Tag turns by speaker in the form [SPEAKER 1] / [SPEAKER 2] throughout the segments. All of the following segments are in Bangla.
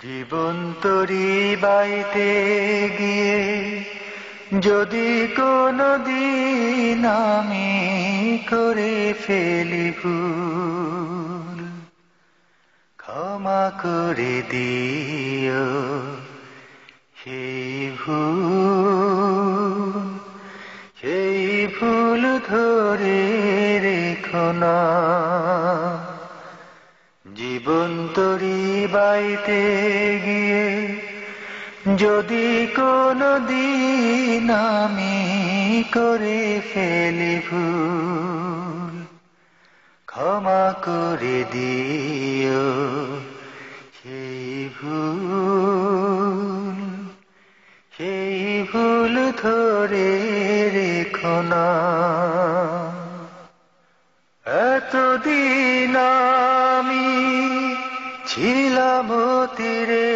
[SPEAKER 1] জীবন তরি বাইতে গিয়ে যদি কোনো দিন আমি করে ফেলি ভুল, ক্ষমা করে দিও সেই ভুল, সেই ভুল ধরে রেখো না। জীবন তরি বাইতে গিয়ে যদি কোনো দিন আমি করে ফেলি ভুল, ক্ষমা করে দিও সেই ভুল, সেই ভুল ধরে রেখো না। এতদিন আমি ছিলাম তীরে,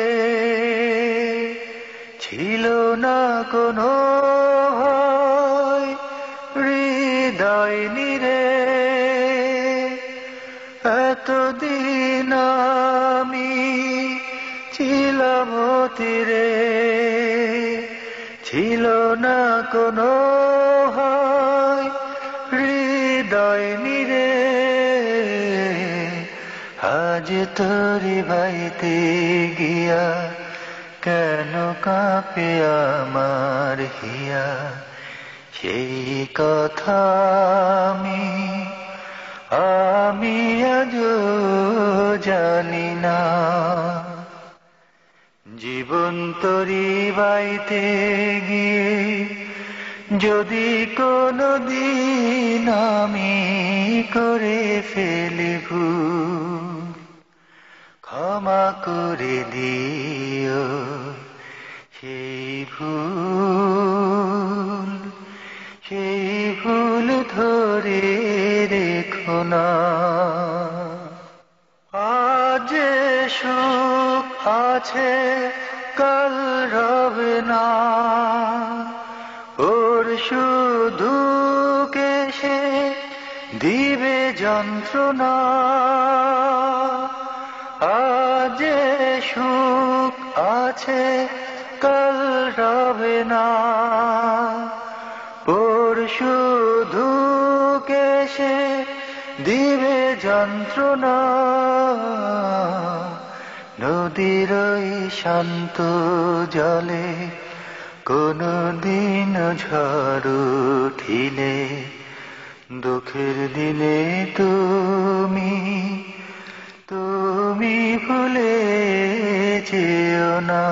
[SPEAKER 1] ছিল না কোনো ভয় হৃদয় নিরে। এতদিন আমি ছিলাম তীরে, ছিল না কোনো ভয় হৃদয় নিরে। আজ তোরে বাইতে গিয়া কেন কাঁপে আমার হিয়া, সেই কথা আমি আজও জানি না। জীবন তরি বাইতে গিয়ে যদি কোনো দিন আমি করে ফেলি ভুল, ক্ষমা করে দিও সেই ভুল, সেই ভুল ধরে রেখো না। আজ সুখ আছে কাল রবে না, ওর শুধু কেসে দিবে যন্ত্রণা। আজ সুখ আছে কাল রবে না, ওর শুধু কেসে দিবে যন্ত্রণা। নদীর ওই শান্ত জলে কোনো দিন ঝড় উঠিলে, দুঃখের দিনে তুমি ভুলে যেও না।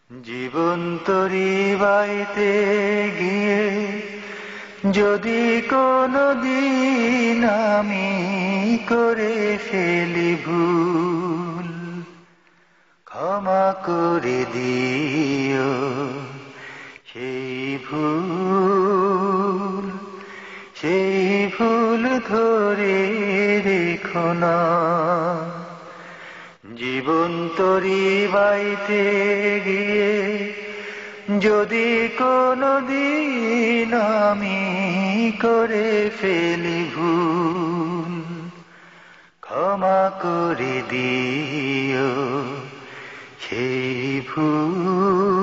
[SPEAKER 1] জীবন তরি বাইতে গিয়ে যদি কোনো দিন আমি করে ফেলি ভুল, ক্ষমা করে দিও সেই ভুল, সেই ভুল ধরে রেখো না। জীবন তরি বাইতে গিয়ে যদি কোনো দিন আমি করে ফেলি ভুল, ক্ষমা করে দিও সেই ভুল,